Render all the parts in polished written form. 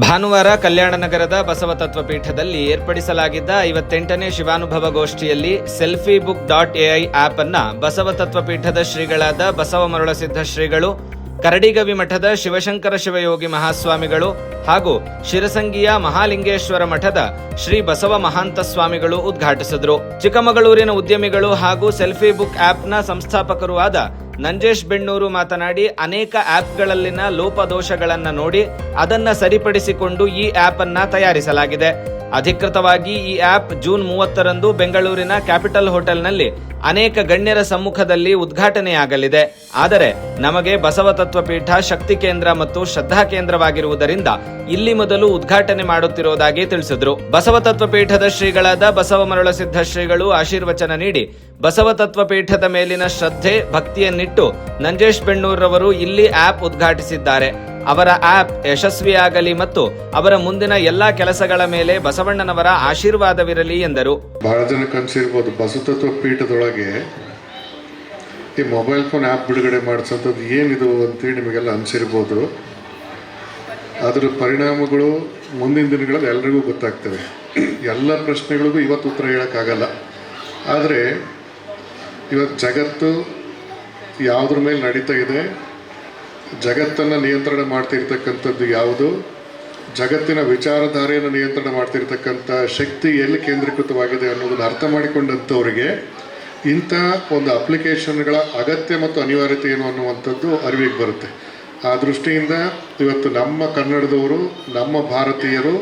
ಭಾನುವಾರ ಕಲ್ಯಾಣ ನಗರದ ಬಸವ ತತ್ವ ಪೀಠದಲ್ಲಿ ಏರ್ಪಡಿಸಲಾಗಿದ್ದ 58ನೇ ಶಿವಾನುಭವ ಗೋಷ್ಠಿಯಲ್ಲಿ selfiebook.ai ಆಪ್ ಅನ್ನ ಬಸವ ತತ್ವ ಪೀಠದ ಶ್ರೀಗಳಾದ ಬಸವ ಮರುಳಸಿದ್ಧ ಶ್ರೀಗಳು, ಕರಡಿಗವಿ ಮಠದ ಶಿವಶಂಕರ ಶಿವಯೋಗಿ ಮಹಾಸ್ವಾಮಿಗಳು ಹಾಗೂ ಶಿರಸಂಗಿಯ ಮಹಾಲಿಂಗೇಶ್ವರ ಮಠದ ಶ್ರೀ ಬಸವ ಮಹಾಂತ ಸ್ವಾಮಿಗಳು ಉದ್ಘಾಟಿಸಿದರು. ಚಿಕ್ಕಮಗಳೂರಿನ ಉದ್ಯಮಿಗಳು ಹಾಗೂ ಸೆಲ್ಫಿ ಬುಕ್ ಆಪ್ನ ಸಂಸ್ಥಾಪಕರೂ ಆದ ನಂಜೇಶ್ ಬೆಣ್ಣೂರು ಮಾತನಾಡಿ, ಅನೇಕ ಆಪ್ಗಳಲ್ಲಿನ ಲೋಪದೋಷಗಳನ್ನು ನೋಡಿ ಅದನ್ನ ಸರಿಪಡಿಸಿಕೊಂಡು ಈ ಆಪ್ ಅನ್ನ ತಯಾರಿಸಲಾಗಿದೆ. ಅಧಿಕೃತವಾಗಿ ಈ ಆಪ್ ಜೂನ್ 30ರಂದು ಬೆಂಗಳೂರಿನ ಕ್ಯಾಪಿಟಲ್ ಹೋಟೆಲ್ನಲ್ಲಿ ಅನೇಕ ಗಣ್ಯರ ಸಮ್ಮುಖದಲ್ಲಿ ಉದ್ಘಾಟನೆಯಾಗಲಿದೆ. ಆದರೆ ನಮಗೆ ಬಸವ ತತ್ವ ಪೀಠ ಶಕ್ತಿ ಕೇಂದ್ರ ಮತ್ತು ಶ್ರದ್ಧಾ ಕೇಂದ್ರವಾಗಿರುವುದರಿಂದ ಇಲ್ಲಿ ಮೊದಲು ಉದ್ಘಾಟನೆ ಮಾಡುತ್ತಿರುವುದಾಗಿ ತಿಳಿಸಿದರು. ಬಸವ ತತ್ವ ಪೀಠದ ಶ್ರೀಗಳಾದ ಬಸವ ಮರುಳಸಿದ್ಧ ಶ್ರೀಗಳು ಆಶೀರ್ವಚನ ನೀಡಿ ಬಸವ ತತ್ವ ಪೀಠದ ಮೇಲಿನ ಶ್ರದ್ಧೆ ಭಕ್ತಿಯನ್ನಿಟ್ಟು ನಂಜೇಶ್ ಬೆಣ್ಣೂರ್ರವರು ಇಲ್ಲಿ ಆಪ್ ಉದ್ಘಾಟಿಸಿದ್ದಾರೆ. ಅವರ ಆಪ್ ಯಶಸ್ವಿಯಾಗಲಿ ಮತ್ತು ಅವರ ಮುಂದಿನ ಎಲ್ಲಾ ಕೆಲಸಗಳ ಮೇಲೆ ಬಸವಣ್ಣನವರ ಆಶೀರ್ವಾದವಿರಲಿ ಎಂದರು. ಬಹಳ ಜನ ಕನಸಿರ್ಬೋದು, ಬಸವತತ್ವ ಪೀಠದೊಳಗೆ ಈ ಮೊಬೈಲ್ ಫೋನ್ ಆ್ಯಪ್ ಬಿಡುಗಡೆ ಮಾಡಿಸೋಂಥದ್ದು ಏನಿದು ಅಂತೇಳಿ ನಿಮಗೆಲ್ಲ ಅನಿಸಿರ್ಬೋದು. ಅದರ ಪರಿಣಾಮಗಳು ಮುಂದಿನ ದಿನಗಳಲ್ಲಿ ಎಲ್ರಿಗೂ ಗೊತ್ತಾಗ್ತವೆ. ಎಲ್ಲ ಪ್ರಶ್ನೆಗಳಿಗೂ ಇವತ್ತು ಉತ್ತರ ಹೇಳೋಕ್ಕಾಗಲ್ಲ. ಆದರೆ ಇವತ್ತು ಜಗತ್ತು ಯಾವುದ್ರ ಮೇಲೆ ನಡೀತಾ ಇದೆ, ಜಗತ್ತನ್ನು ನಿಯಂತ್ರಣ ಮಾಡ್ತಿರ್ತಕ್ಕಂಥದ್ದು ಯಾವುದು, ಜಗತ್ತಿನ ವಿಚಾರಧಾರೆಯನ್ನು ನಿಯಂತ್ರಣ ಮಾಡ್ತಿರ್ತಕ್ಕಂಥ ಶಕ್ತಿ ಎಲ್ಲಿ ಕೇಂದ್ರೀಕೃತವಾಗಿದೆ ಅನ್ನೋದನ್ನು ಅರ್ಥ ಮಾಡಿಕೊಂಡಂಥವರಿಗೆ ಇಂಥ ಒಂದು ಅಪ್ಲಿಕೇಶನ್ಗಳ ಅಗತ್ಯ ಮತ್ತು ಅನಿವಾರ್ಯತೆ ಏನು ಅನ್ನುವಂಥದ್ದು ಅರಿವಿಗೆ ಬರುತ್ತೆ. ಆ ದೃಷ್ಟಿಯಿಂದ ಇವತ್ತು ನಮ್ಮ ಕನ್ನಡದವರು, ನಮ್ಮ ಭಾರತೀಯರು,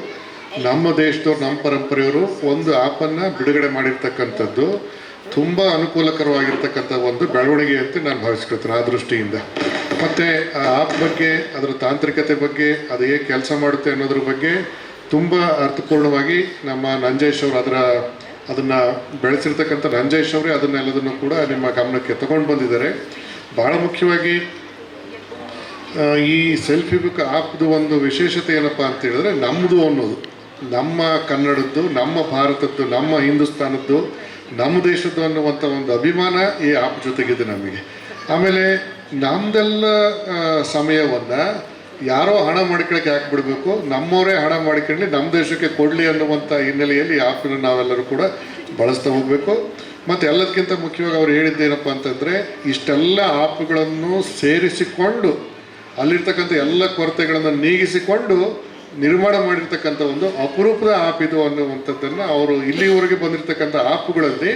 ನಮ್ಮ ದೇಶದವ್ರು, ನಮ್ಮ ಪರಂಪರೆಯವರು ಒಂದು ಆ್ಯಪನ್ನು ಬಿಡುಗಡೆ ಮಾಡಿರ್ತಕ್ಕಂಥದ್ದು ತುಂಬ ಅನುಕೂಲಕರವಾಗಿರ್ತಕ್ಕಂಥ ಒಂದು ಬೆಳವಣಿಗೆ ಅಂತ ನಾನು ಭಾವಿಸ್ಕೊಳ್ತೇನೆ. ಆ ದೃಷ್ಟಿಯಿಂದ ಮತ್ತು ಆ ಆ್ಯಪ್ ಬಗ್ಗೆ, ಅದರ ತಾಂತ್ರಿಕತೆ ಬಗ್ಗೆ, ಅದು ಹೇಗೆ ಕೆಲಸ ಮಾಡುತ್ತೆ ಅನ್ನೋದ್ರ ಬಗ್ಗೆ ತುಂಬ ಅರ್ಥಪೂರ್ಣವಾಗಿ ನಮ್ಮ ನಂಜೇಶ್ ಅವರು ಅದನ್ನು ಬೆಳೆಸಿರ್ತಕ್ಕಂಥ ನಂಜೇಶ್ ಅವರೇ ಅದನ್ನೆಲ್ಲದನ್ನು ಕೂಡ ನಿಮ್ಮ ಗಮನಕ್ಕೆ ತಗೊಂಡು ಬಂದಿದ್ದಾರೆ. ಭಾಳ ಮುಖ್ಯವಾಗಿ ಈ ಸೆಲ್ಫಿ ಬುಕ್ ಆ್ಯಪ್ದು ಒಂದು ವಿಶೇಷತೆ ಏನಪ್ಪ ಅಂತ ಹೇಳಿದ್ರೆ, ನಮ್ಮದು ಅನ್ನೋದು, ನಮ್ಮ ಕನ್ನಡದ್ದು, ನಮ್ಮ ಭಾರತದ್ದು, ನಮ್ಮ ಹಿಂದೂಸ್ತಾನದ್ದು, ನಮ್ಮ ದೇಶದ್ದು ಅನ್ನುವಂಥ ಒಂದು ಅಭಿಮಾನ ಈ ಆ್ಯಪ್ ಜೊತೆಗಿದೆ ನಮಗೆ. ಆಮೇಲೆ ನಮ್ಮದೆಲ್ಲ ಸಮಯವನ್ನು ಯಾರೋ ಹಣ ಮಾಡಿಕೊಳ್ಳೋಕ್ಕೆ ಹಾಕ್ಬಿಡ್ಬೇಕು, ನಮ್ಮವರೇ ಹಣ ಮಾಡಿಕೊಳ್ಳಿ, ನಮ್ಮ ದೇಶಕ್ಕೆ ಕೊಡಲಿ ಅನ್ನುವಂಥ ಹಿನ್ನೆಲೆಯಲ್ಲಿ ಈ ಆ್ಯಪನ್ನು ನಾವೆಲ್ಲರೂ ಕೂಡ ಬಳಸ್ತಾ ಹೋಗಬೇಕು. ಮತ್ತು ಎಲ್ಲದಕ್ಕಿಂತ ಮುಖ್ಯವಾಗಿ ಅವ್ರು ಹೇಳಿದ್ದೇನಪ್ಪ ಅಂತಂದರೆ, ಇಷ್ಟೆಲ್ಲ ಆ್ಯಪ್ಗಳನ್ನು ಸೇರಿಸಿಕೊಂಡು ಅಲ್ಲಿರ್ತಕ್ಕಂಥ ಎಲ್ಲ ಕೊರತೆಗಳನ್ನು ನೀಗಿಸಿಕೊಂಡು ನಿರ್ಮಾಣ ಮಾಡಿರ್ತಕ್ಕಂಥ ಒಂದು ಅಪರೂಪದ ಆ್ಯಪ್ ಇದು ಅನ್ನುವಂಥದ್ದನ್ನು ಅವರು ಇಲ್ಲಿವರೆಗೆ ಬಂದಿರತಕ್ಕಂಥ ಆ್ಯಪ್ಗಳಲ್ಲಿ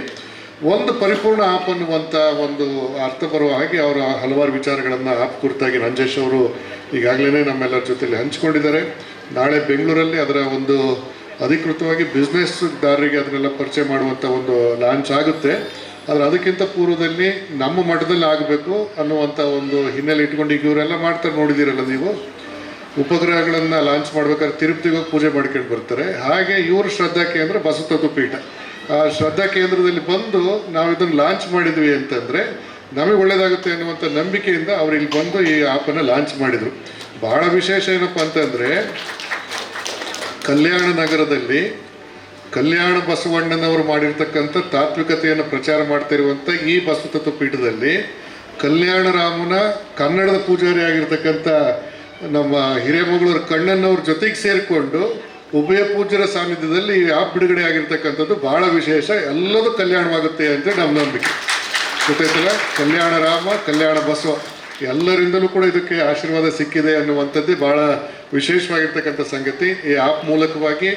ಒಂದು ಪರಿಪೂರ್ಣ ಆ್ಯಪ್ ಅನ್ನುವಂಥ ಒಂದು ಅರ್ಥ ಬರುವ ಹಾಗೆ ಅವರ ಹಲವಾರು ವಿಚಾರಗಳನ್ನು ಆ್ಯಪ್ ಕುರಿತಾಗಿ ನಂಜೇಶ್ ಅವರು ಈಗಾಗಲೇ ನಮ್ಮೆಲ್ಲರ ಜೊತೆಯಲ್ಲಿ ಹಂಚಿಕೊಂಡಿದ್ದಾರೆ. ನಾಳೆ ಬೆಂಗಳೂರಲ್ಲಿ ಅದರ ಒಂದು ಅಧಿಕೃತವಾಗಿ ಬಿಸ್ನೆಸ್ದಾರರಿಗೆ ಅದನ್ನೆಲ್ಲ ಪರಿಚಯ ಮಾಡುವಂಥ ಒಂದು ಲಾಂಚ್ ಆಗುತ್ತೆ. ಆದರೆ ಅದಕ್ಕಿಂತ ಪೂರ್ವದಲ್ಲಿ ನಮ್ಮ ಮಠದಲ್ಲಿ ಆಗಬೇಕು ಅನ್ನುವಂಥ ಒಂದು ಹಿನ್ನೆಲೆ ಇಟ್ಕೊಂಡು ಈಗ ಇವರೆಲ್ಲ ಮಾಡ್ತಾರೆ, ನೋಡಿದ್ದೀರಲ್ಲ ನೀವು, ಉಪಗ್ರಹಗಳನ್ನು ಲಾಂಚ್ ಮಾಡ್ಬೇಕಾದ್ರೆ ತಿರುಪತಿಗೆ ಹೋಗಿ ಪೂಜೆ ಮಾಡ್ಕೊಂಡು ಬರ್ತಾರೆ. ಹಾಗೆ ಇವರು ಶ್ರದ್ಧಾ ಕೇಂದ್ರ ಬಸವತತ್ವ ಪೀಠ, ಆ ಶ್ರದ್ಧಾ ಕೇಂದ್ರದಲ್ಲಿ ಬಂದು ನಾವು ಇದನ್ನು ಲಾಂಚ್ ಮಾಡಿದ್ವಿ ಅಂತಂದರೆ ನಮಗೆ ಒಳ್ಳೆಯದಾಗುತ್ತೆ ಅನ್ನುವಂಥ ನಂಬಿಕೆಯಿಂದ ಅವರು ಇಲ್ಲಿ ಬಂದು ಈ ಆ್ಯಪನ್ನು ಲಾಂಚ್ ಮಾಡಿದರು. ಭಾಳ ವಿಶೇಷ ಏನಪ್ಪ ಅಂತಂದರೆ, ಕಲ್ಯಾಣ ನಗರದಲ್ಲಿ ಕಲ್ಯಾಣ ಬಸವಣ್ಣನವರು ಮಾಡಿರ್ತಕ್ಕಂಥ ತಾತ್ವಿಕತೆಯನ್ನು ಪ್ರಚಾರ ಮಾಡ್ತಿರುವಂಥ ಈ ಬಸವತತ್ವ ಪೀಠದಲ್ಲಿ ಕಲ್ಯಾಣ ರಾಮನ ಕನ್ನಡದ ಪೂಜಾರಿ ಆಗಿರ್ತಕ್ಕಂಥ ನಮ್ಮ ಹಿರೇಮಗಳೂರು ಕಣ್ಣನ್ನವ್ರ ಜೊತೆಗೆ ಸೇರಿಕೊಂಡು ಉಭಯ ಪೂಜ್ಯರ ಸಾನ್ನಿಧ್ಯದಲ್ಲಿ ಈ ಆ್ಯಪ್ ಬಿಡುಗಡೆ ಆಗಿರ್ತಕ್ಕಂಥದ್ದು ಭಾಳ ವಿಶೇಷ. ಎಲ್ಲದೂ ಕಲ್ಯಾಣವಾಗುತ್ತೆ ಅಂತೇಳಿ ನಮ್ಮ ನಂಬಿಕೆ. ಗೊತ್ತಾಯ್ತಲ್ಲ, ಕಲ್ಯಾಣ ರಾಮ, ಕಲ್ಯಾಣ ಬಸವ ಎಲ್ಲರಿಂದಲೂ ಕೂಡ ಇದಕ್ಕೆ ಆಶೀರ್ವಾದ ಸಿಕ್ಕಿದೆ ಅನ್ನುವಂಥದ್ದು ಭಾಳ ವಿಶೇಷವಾಗಿರ್ತಕ್ಕಂಥ ಸಂಗತಿ. ಈ ಆ್ಯಪ್ ಮೂಲಕವಾಗಿ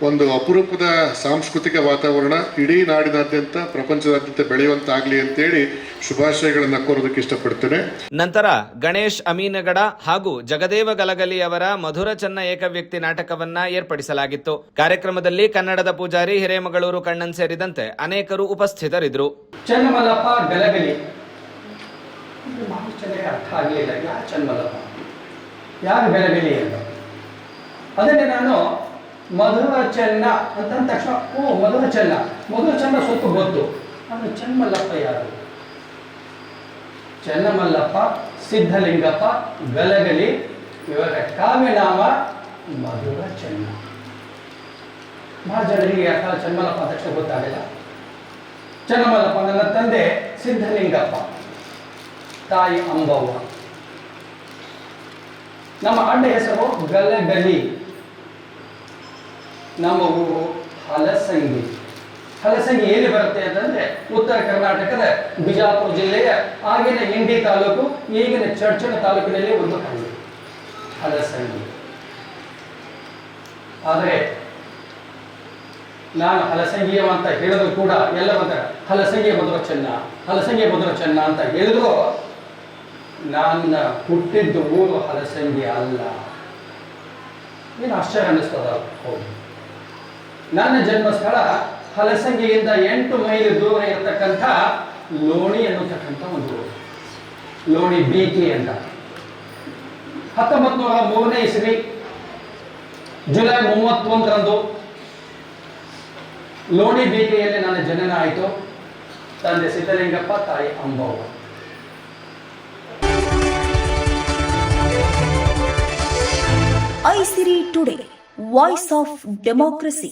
ಒಂದು ಅಪರೂಪದ ಸಾಂಸ್ಕೃತಿಕ ವಾತಾವರಣ ಇಡೀ ನಾಡಿನಾದ್ಯಂತ, ಪ್ರಪಂಚದಾದ್ಯಂತ ಬೆಳೆಯುವಂತಾಗಲಿ ಅಂತೇಳಿ ಶುಭಾಶಯಗಳನ್ನು ಕೋರೋದಕ್ಕೆ ಇಷ್ಟಪಡ್ತೇನೆ. ನಂತರ ಗಣೇಶ್ ಅಮೀನಗಡ ಹಾಗೂ ಜಗದೇವ ಗಲಗಲಿ ಅವರ ಮಧುರ ಚನ್ನ ಏಕವ್ಯಕ್ತಿ ನಾಟಕವನ್ನ ಏರ್ಪಡಿಸಲಾಗಿತ್ತು. ಕಾರ್ಯಕ್ರಮದಲ್ಲಿ ಕನ್ನಡದ ಪೂಜಾರಿ ಹಿರೇಮಗಳೂರು ಕಣ್ಣನ್ ಸೇರಿದಂತೆ ಅನೇಕರು ಉಪಸ್ಥಿತರಿದ್ದರು. ಚನ್ನಮಲ್ಲಪ್ಪ ಗಲಗಲಿ ಅರ್ಥ ಆಗಲಿಲ್ಲ, ಯಾರು ಚನ್ನಮಲ್ಲಪ್ಪ, ಯಾರು ಗಲಗಲಿ ಅಂತ. ಅದನ್ನೇ ನಾನು ಮಧುರ ಚೆನ್ನ ಅಂತಂದ ತಕ್ಷಣ ಮಧುರ ಚೆನ್ನ ಸ್ವಲ್ಪ ಗೊತ್ತು, ಆದರೆ ಚನ್ನಮಲ್ಲಪ್ಪ ಯಾರು? ಚನ್ನಮಲ್ಲಪ್ಪ ಸಿದ್ಧಲಿಂಗಪ್ಪ ಗಲಗಲಿ, ಇವರ ಕಾವ್ಯನಾಮ ಮಧುರ ಚೆನ್ನ. ಭಾಳ ಜನರಿಗೆ ಯಾಕೆ ಚನ್ನಮಲ್ಲಪ್ಪ ತಕ್ಷಣ ಗೊತ್ತಾಗಲ್ಲ. ಚನ್ನಮಲ್ಲಪ್ಪ ನನ್ನ ತಂದೆ ಸಿದ್ಧಲಿಂಗಪ್ಪ, ತಾಯಿ ಅಂಬವ್ವ. ನಮ್ಮ ಅಣ್ಣ ಹೆಸರು ಗಲಗಲಿ. ನಮ್ಮ ಊರು ಹಲಸಂಗಿ. ಹಲಸಂಗಿ ಎಲ್ಲಿ ಬರುತ್ತೆ ಅಂತಂದ್ರೆ ಉತ್ತರ ಕರ್ನಾಟಕದ ಬಿಜಾಪುರ ಜಿಲ್ಲೆಯ ಆಗಿನ ಇಂಡಿ ತಾಲೂಕು, ಈಗಿನ ಚರ್ಚಣ ತಾಲೂಕಿನಲ್ಲಿ ಒಂದು ಹಳ್ಳಿ ಹಲಸಂಗಿ. ಆದರೆ ನಾನು ಹಲಸಂಗಿಯ ಅಂತ ಹೇಳಿದ್ರು ಕೂಡ ಎಲ್ಲ ಬಂದ ಹಲಸಂಗಿ ಮಧುರ ಚೆನ್ನ, ಹಲಸಂಗಿ ಮಧುರ ಚೆನ್ನ ಅಂತ ಹೇಳಿದ್ರು ನನ್ನ ಹುಟ್ಟಿದ್ದು ಊರು ಹಲಸಂಗಿ ಅಲ್ಲ. ಏನು ಆಶ್ಚರ್ಯ ಅನ್ನಿಸ್ತದ? ಹೌದು, ನನ್ನ ಜನ್ಮಸ್ಥಳ ಹಲಸಂಗಿಯಿಂದ 8 ಮೈಲಿ ದೂರ ಇರತಕ್ಕಂಥ ಲೋಣಿ ಅನ್ನತಕ್ಕಂಥ ಒಂದು ಊರು, ಲೋಣಿ ಬೀಕಿ ಅಂತ. 1903ನೇ ಇಸ್ವಿ ಜುಲೈ 31ರಂದು ಲೋಣಿ ಬೀಕಿಯಲ್ಲಿ ನನ್ನ ಜನನ ಆಯಿತು. ತಂದೆ ಸಿದ್ದಲಿಂಗಪ್ಪ, ತಾಯಿ ಅಂಬವ್ವ. ಐಸಿರಿ ಟುಡೇ, ವಾಯ್ಸ್ ಆಫ್ ಡೆಮೋಕ್ರಸಿ.